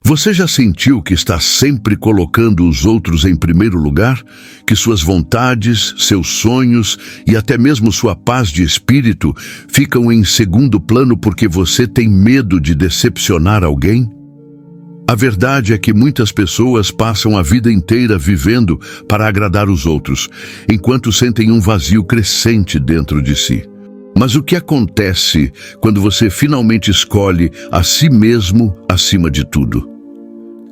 Você já sentiu que está sempre colocando os outros em primeiro lugar? Que suas vontades, seus sonhos e até mesmo sua paz de espírito ficam em segundo plano porque você tem medo de decepcionar alguém? A verdade é que muitas pessoas passam a vida inteira vivendo para agradar os outros, enquanto sentem um vazio crescente dentro de si. Mas o que acontece quando você finalmente escolhe a si mesmo acima de tudo?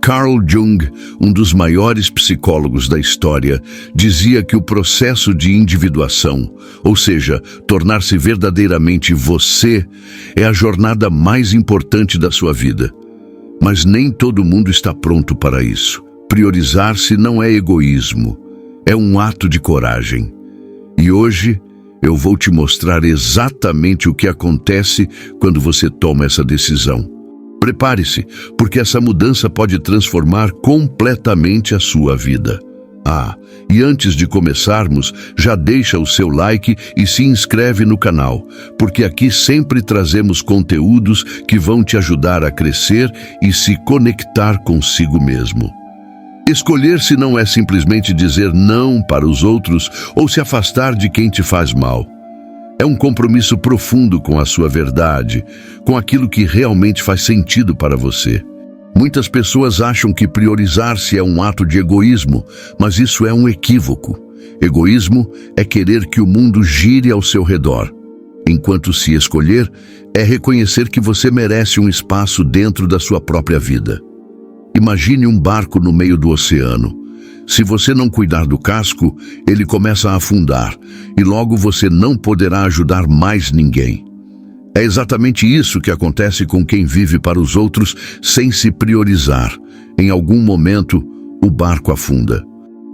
Carl Jung, um dos maiores psicólogos da história, dizia que o processo de individuação, ou seja, tornar-se verdadeiramente você, é a jornada mais importante da sua vida. Mas nem todo mundo está pronto para isso. Priorizar-se não é egoísmo, é um ato de coragem. E hoje eu vou te mostrar exatamente o que acontece quando você toma essa decisão. Prepare-se, porque essa mudança pode transformar completamente a sua vida. E antes de começarmos, já deixa o seu like e se inscreve no canal, porque aqui sempre trazemos conteúdos que vão te ajudar a crescer e se conectar consigo mesmo. Escolher-se não é simplesmente dizer não para os outros ou se afastar de quem te faz mal. É um compromisso profundo com a sua verdade, com aquilo que realmente faz sentido para você. Muitas pessoas acham que priorizar-se é um ato de egoísmo, mas isso é um equívoco. Egoísmo é querer que o mundo gire ao seu redor. Enquanto se escolher, é reconhecer que você merece um espaço dentro da sua própria vida. Imagine um barco no meio do oceano. Se você não cuidar do casco, ele começa a afundar e logo você não poderá ajudar mais ninguém. É exatamente isso que acontece com quem vive para os outros sem se priorizar. Em algum momento, o barco afunda.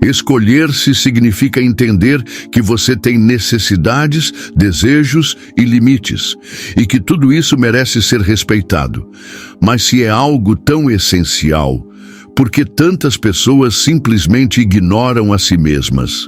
Escolher-se significa entender que você tem necessidades, desejos e limites, e que tudo isso merece ser respeitado. Mas se é algo tão essencial, por que tantas pessoas simplesmente ignoram a si mesmas?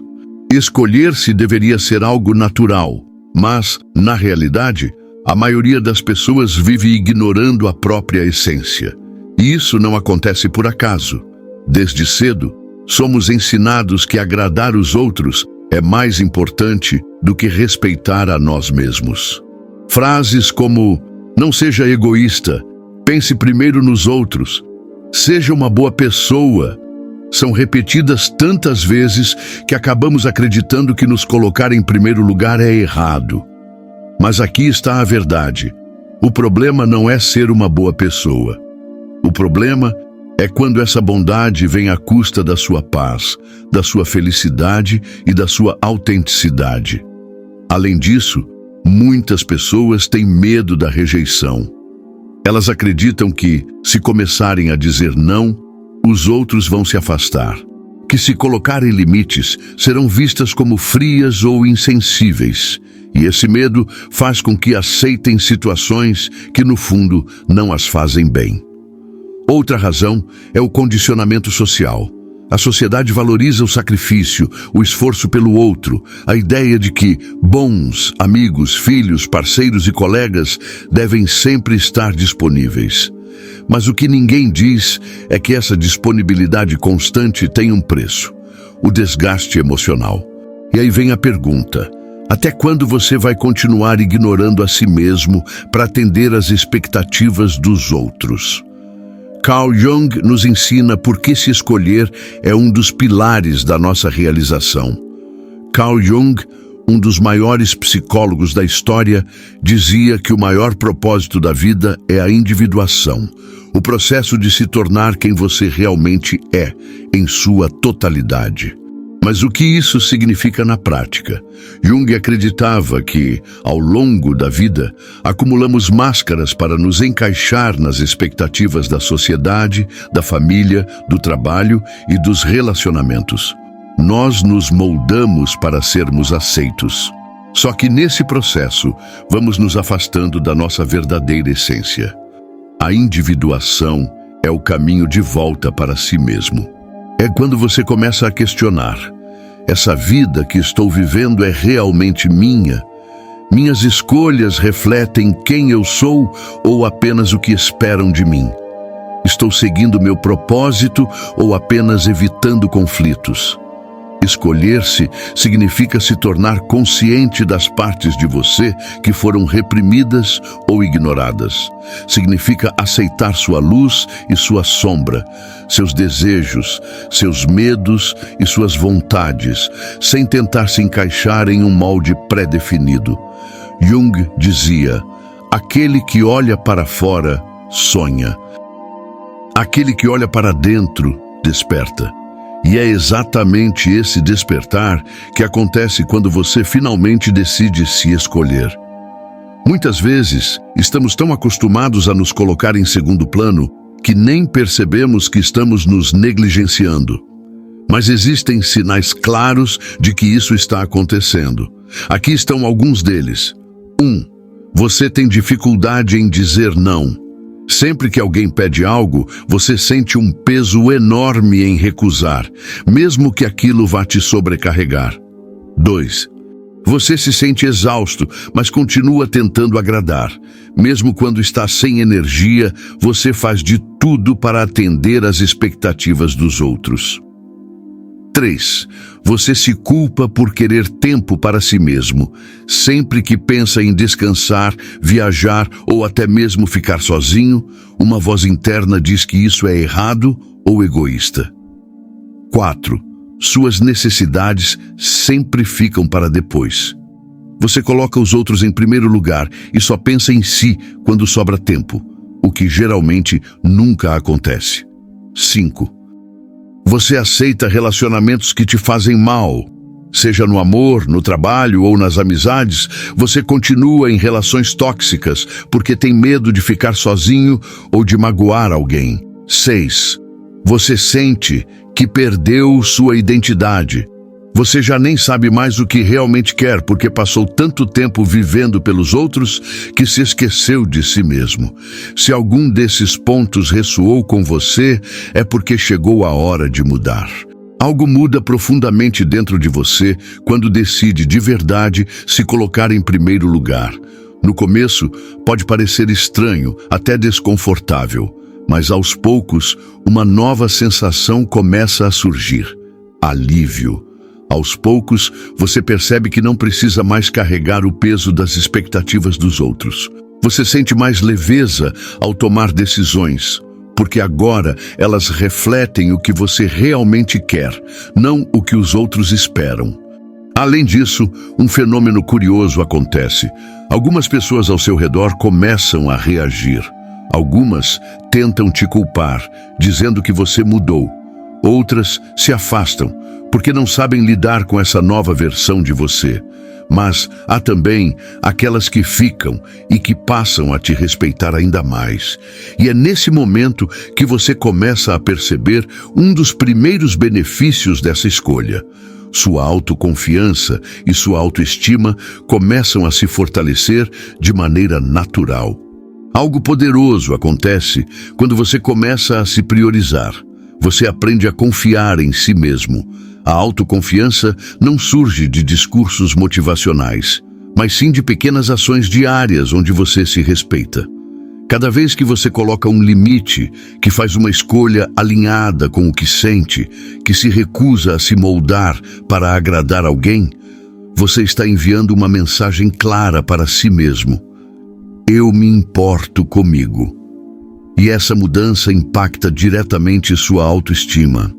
Escolher-se deveria ser algo natural, mas, na realidade, a maioria das pessoas vive ignorando a própria essência. E isso não acontece por acaso. Desde cedo, somos ensinados que agradar os outros é mais importante do que respeitar a nós mesmos. Frases como, não seja egoísta, pense primeiro nos outros, seja uma boa pessoa, são repetidas tantas vezes que acabamos acreditando que nos colocar em primeiro lugar é errado. Mas aqui está a verdade. O problema não é ser uma boa pessoa. O problema é quando essa bondade vem à custa da sua paz, da sua felicidade e da sua autenticidade. Além disso, muitas pessoas têm medo da rejeição. Elas acreditam que, se começarem a dizer não, os outros vão se afastar. Que se colocarem limites, serão vistas como frias ou insensíveis. E esse medo faz com que aceitem situações que, no fundo, não as fazem bem. Outra razão é o condicionamento social. A sociedade valoriza o sacrifício, o esforço pelo outro, a ideia de que bons amigos, filhos, parceiros e colegas devem sempre estar disponíveis. Mas o que ninguém diz é que essa disponibilidade constante tem um preço: o desgaste emocional. E aí vem a pergunta: até quando você vai continuar ignorando a si mesmo para atender às expectativas dos outros? Carl Jung nos ensina por que se escolher é um dos pilares da nossa realização. Carl Jung, um dos maiores psicólogos da história, dizia que o maior propósito da vida é a individuação, o processo de se tornar quem você realmente é, em sua totalidade. Mas o que isso significa na prática? Jung acreditava que, ao longo da vida, acumulamos máscaras para nos encaixar nas expectativas da sociedade, da família, do trabalho e dos relacionamentos. Nós nos moldamos para sermos aceitos. Só que nesse processo, vamos nos afastando da nossa verdadeira essência. A individuação é o caminho de volta para si mesmo. É quando você começa a questionar: essa vida que estou vivendo é realmente minha? Minhas escolhas refletem quem eu sou ou apenas o que esperam de mim? Estou seguindo meu propósito ou apenas evitando conflitos? Escolher-se significa se tornar consciente das partes de você que foram reprimidas ou ignoradas. Significa aceitar sua luz e sua sombra, seus desejos, seus medos e suas vontades, sem tentar se encaixar em um molde pré-definido. Jung dizia: aquele que olha para fora sonha. Aquele que olha para dentro desperta. E é exatamente esse despertar que acontece quando você finalmente decide se escolher. Muitas vezes, estamos tão acostumados a nos colocar em segundo plano que nem percebemos que estamos nos negligenciando. Mas existem sinais claros de que isso está acontecendo. Aqui estão alguns deles. 1. Você tem dificuldade em dizer não. Sempre que alguém pede algo, você sente um peso enorme em recusar, mesmo que aquilo vá te sobrecarregar. 2. Você se sente exausto, mas continua tentando agradar. Mesmo quando está sem energia, você faz de tudo para atender às expectativas dos outros. 3. Você se culpa por querer tempo para si mesmo. Sempre que pensa em descansar, viajar ou até mesmo ficar sozinho, uma voz interna diz que isso é errado ou egoísta. 4. Suas necessidades sempre ficam para depois. Você coloca os outros em primeiro lugar e só pensa em si quando sobra tempo, o que geralmente nunca acontece. 5. Você aceita relacionamentos que te fazem mal. Seja no amor, no trabalho ou nas amizades, você continua em relações tóxicas porque tem medo de ficar sozinho ou de magoar alguém. 6. Você sente que perdeu sua identidade. Você já nem sabe mais o que realmente quer porque passou tanto tempo vivendo pelos outros que se esqueceu de si mesmo. Se algum desses pontos ressoou com você, é porque chegou a hora de mudar. Algo muda profundamente dentro de você quando decide de verdade se colocar em primeiro lugar. No começo, pode parecer estranho, até desconfortável, mas aos poucos, uma nova sensação começa a surgir: alívio. Aos poucos, você percebe que não precisa mais carregar o peso das expectativas dos outros. Você sente mais leveza ao tomar decisões, porque agora elas refletem o que você realmente quer, não o que os outros esperam. Além disso, um fenômeno curioso acontece. Algumas pessoas ao seu redor começam a reagir. Algumas tentam te culpar, dizendo que você mudou. Outras se afastam, porque não sabem lidar com essa nova versão de você. Mas há também aquelas que ficam e que passam a te respeitar ainda mais. E é nesse momento que você começa a perceber um dos primeiros benefícios dessa escolha. Sua autoconfiança e sua autoestima começam a se fortalecer de maneira natural. Algo poderoso acontece quando você começa a se priorizar. Você aprende a confiar em si mesmo. A autoconfiança não surge de discursos motivacionais, mas sim de pequenas ações diárias onde você se respeita. Cada vez que você coloca um limite, que faz uma escolha alinhada com o que sente, que se recusa a se moldar para agradar alguém, você está enviando uma mensagem clara para si mesmo: eu me importo comigo. E essa mudança impacta diretamente sua autoestima.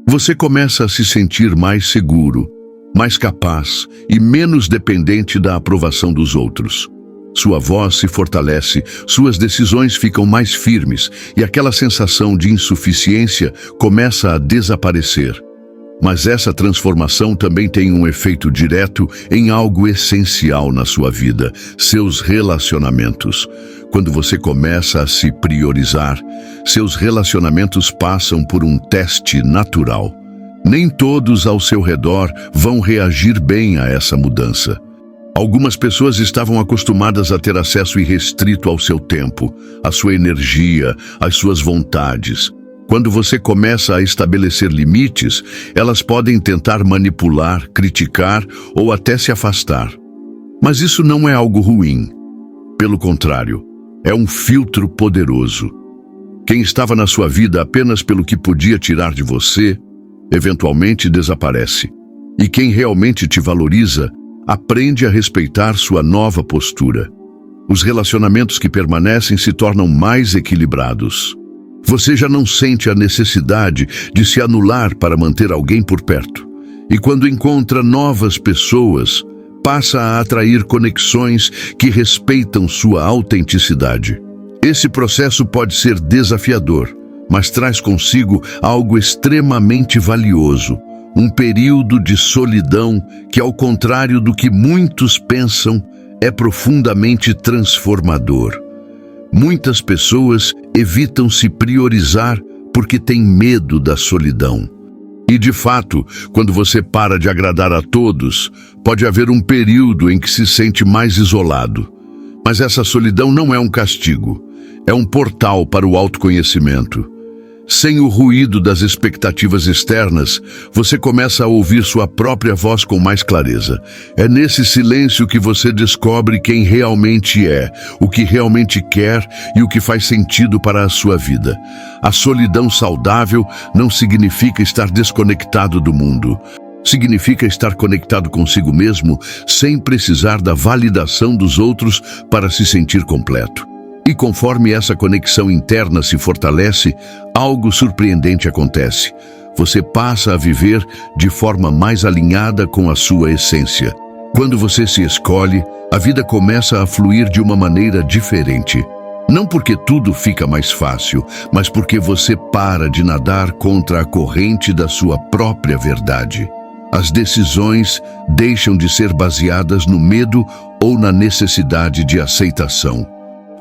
Você começa a se sentir mais seguro, mais capaz e menos dependente da aprovação dos outros. Sua voz se fortalece, suas decisões ficam mais firmes e aquela sensação de insuficiência começa a desaparecer. Mas essa transformação também tem um efeito direto em algo essencial na sua vida: seus relacionamentos. Quando você começa a se priorizar, seus relacionamentos passam por um teste natural. Nem todos ao seu redor vão reagir bem a essa mudança. Algumas pessoas estavam acostumadas a ter acesso irrestrito ao seu tempo, à sua energia, às suas vontades. Quando você começa a estabelecer limites, elas podem tentar manipular, criticar ou até se afastar. Mas isso não é algo ruim. Pelo contrário, é um filtro poderoso. Quem estava na sua vida apenas pelo que podia tirar de você, eventualmente desaparece. E quem realmente te valoriza, aprende a respeitar sua nova postura. Os relacionamentos que permanecem se tornam mais equilibrados. Você já não sente a necessidade de se anular para manter alguém por perto. E quando encontra novas pessoas, passa a atrair conexões que respeitam sua autenticidade. Esse processo pode ser desafiador, mas traz consigo algo extremamente valioso, um período de solidão que, ao contrário do que muitos pensam, é profundamente transformador. Muitas pessoas evitam se priorizar porque têm medo da solidão. E, de fato, quando você para de agradar a todos, pode haver um período em que se sente mais isolado. Mas essa solidão não é um castigo, é um portal para o autoconhecimento. Sem o ruído das expectativas externas, você começa a ouvir sua própria voz com mais clareza. É nesse silêncio que você descobre quem realmente é, o que realmente quer e o que faz sentido para a sua vida. A solidão saudável não significa estar desconectado do mundo. Significa estar conectado consigo mesmo, sem precisar da validação dos outros para se sentir completo. E conforme essa conexão interna se fortalece, algo surpreendente acontece. Você passa a viver de forma mais alinhada com a sua essência. Quando você se escolhe, a vida começa a fluir de uma maneira diferente. Não porque tudo fica mais fácil, mas porque você para de nadar contra a corrente da sua própria verdade. As decisões deixam de ser baseadas no medo ou na necessidade de aceitação.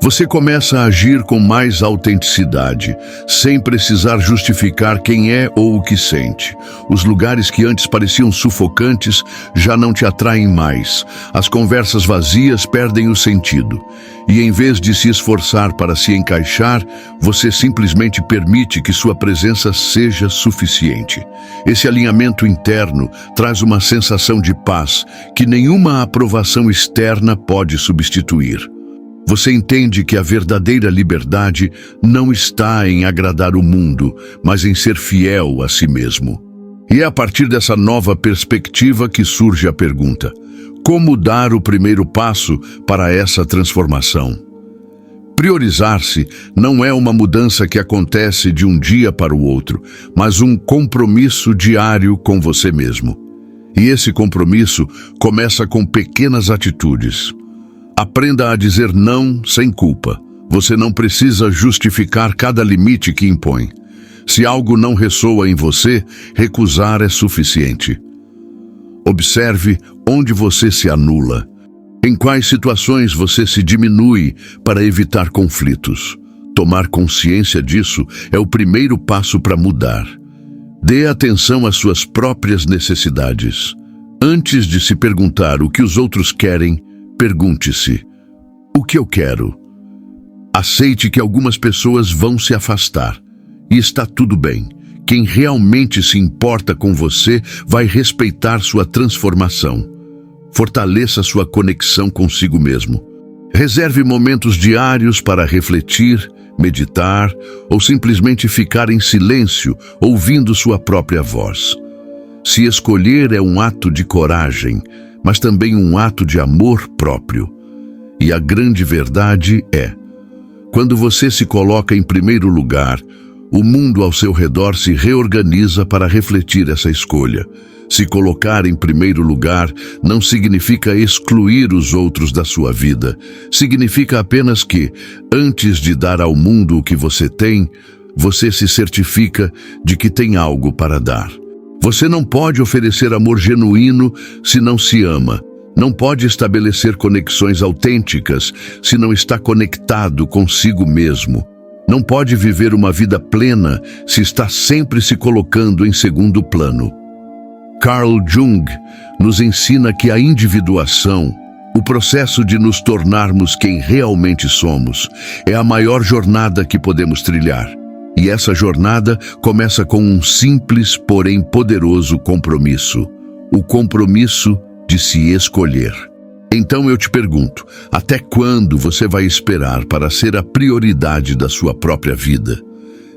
Você começa a agir com mais autenticidade, sem precisar justificar quem é ou o que sente. Os lugares que antes pareciam sufocantes já não te atraem mais. As conversas vazias perdem o sentido. E em vez de se esforçar para se encaixar, você simplesmente permite que sua presença seja suficiente. Esse alinhamento interno traz uma sensação de paz que nenhuma aprovação externa pode substituir. Você entende que a verdadeira liberdade não está em agradar o mundo, mas em ser fiel a si mesmo. E é a partir dessa nova perspectiva que surge a pergunta: como dar o primeiro passo para essa transformação? Priorizar-se não é uma mudança que acontece de um dia para o outro, mas um compromisso diário com você mesmo. E esse compromisso começa com pequenas atitudes. Aprenda a dizer não sem culpa. Você não precisa justificar cada limite que impõe. Se algo não ressoa em você, recusar é suficiente. Observe onde você se anula. Em quais situações você se diminui para evitar conflitos. Tomar consciência disso é o primeiro passo para mudar. Dê atenção às suas próprias necessidades. Antes de se perguntar o que os outros querem, pergunte-se: o que eu quero? Aceite que algumas pessoas vão se afastar. E está tudo bem. Quem realmente se importa com você vai respeitar sua transformação. Fortaleça sua conexão consigo mesmo. Reserve momentos diários para refletir, meditar ou simplesmente ficar em silêncio, ouvindo sua própria voz. Se escolher é um ato de coragem, mas também um ato de amor próprio. E a grande verdade é: quando você se coloca em primeiro lugar, o mundo ao seu redor se reorganiza para refletir essa escolha. Se colocar em primeiro lugar não significa excluir os outros da sua vida. Significa apenas que, antes de dar ao mundo o que você tem, você se certifica de que tem algo para dar. Você não pode oferecer amor genuíno se não se ama. Não pode estabelecer conexões autênticas se não está conectado consigo mesmo. Não pode viver uma vida plena se está sempre se colocando em segundo plano. Carl Jung nos ensina que a individuação, o processo de nos tornarmos quem realmente somos, é a maior jornada que podemos trilhar. E essa jornada começa com um simples, porém poderoso compromisso. O compromisso de se escolher. Então eu te pergunto, até quando você vai esperar para ser a prioridade da sua própria vida?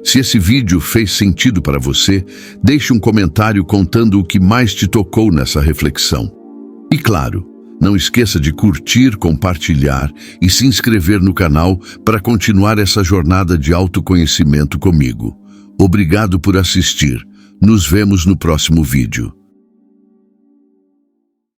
Se esse vídeo fez sentido para você, deixe um comentário contando o que mais te tocou nessa reflexão. E claro, não esqueça de curtir, compartilhar e se inscrever no canal para continuar essa jornada de autoconhecimento comigo. Obrigado por assistir. Nos vemos no próximo vídeo.